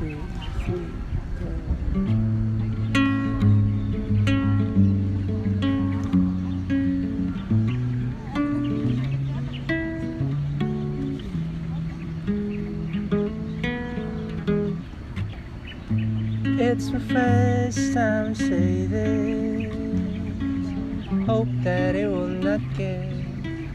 2, 3, go. It's my first time to say this. Hope that it will not get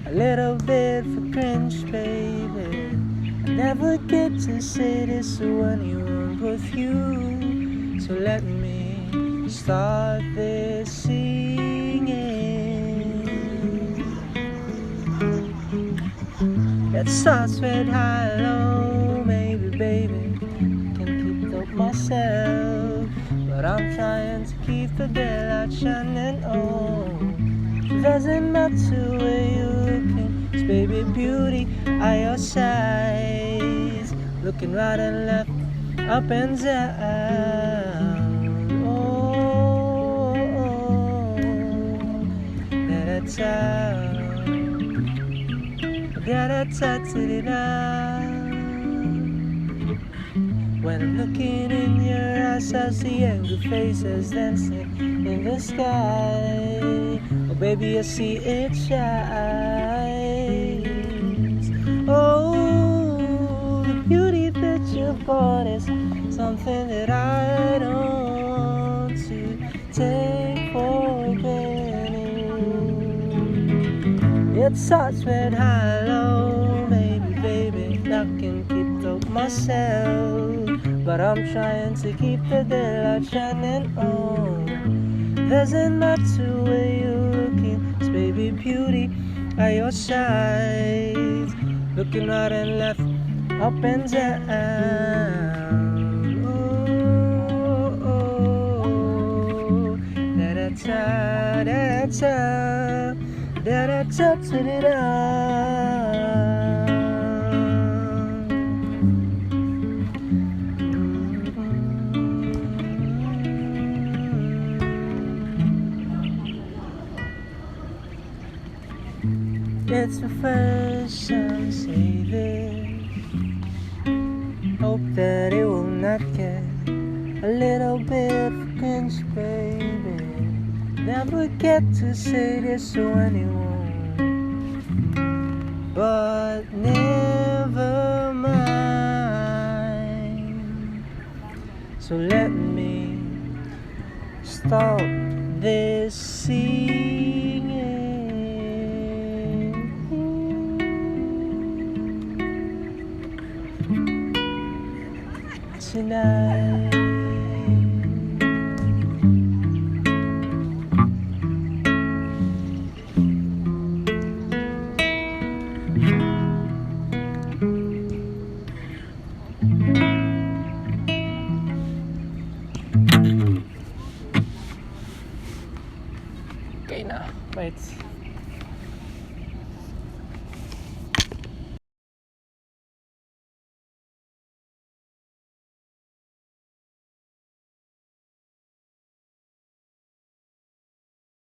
a little bit for cringe, baby. I never get to say this to anyone but you. So let me start this singing. It starts with hello, maybe, baby. Can keep up myself, but I'm trying to keep the daylight shining on. Doesn't matter where you're looking, 'cause baby, beauty are your sides. Looking right and left, up and down. Oh, da-da-da, da-da-da-da-da. When I'm looking in your eyes, I see angry faces dancing in the sky. Oh baby, I see it shines. Oh, the beauty that you've got is something that I don't want to take for granted. It starts with hello, maybe, baby, I can keep up myself, but I'm trying to keep the daylight shining on. Doesn't matter where you're looking, 'cause baby, beauty are your sides. Looking right and left, up and down. Oh, da-da-da, da-da-da, da-da-da-da-da. It's the first time to say this. Hope that it will not get a little bit cringe, baby. Never get to say this to anyone, but never mind. So let me stop this singing tonight. Okay na, wait.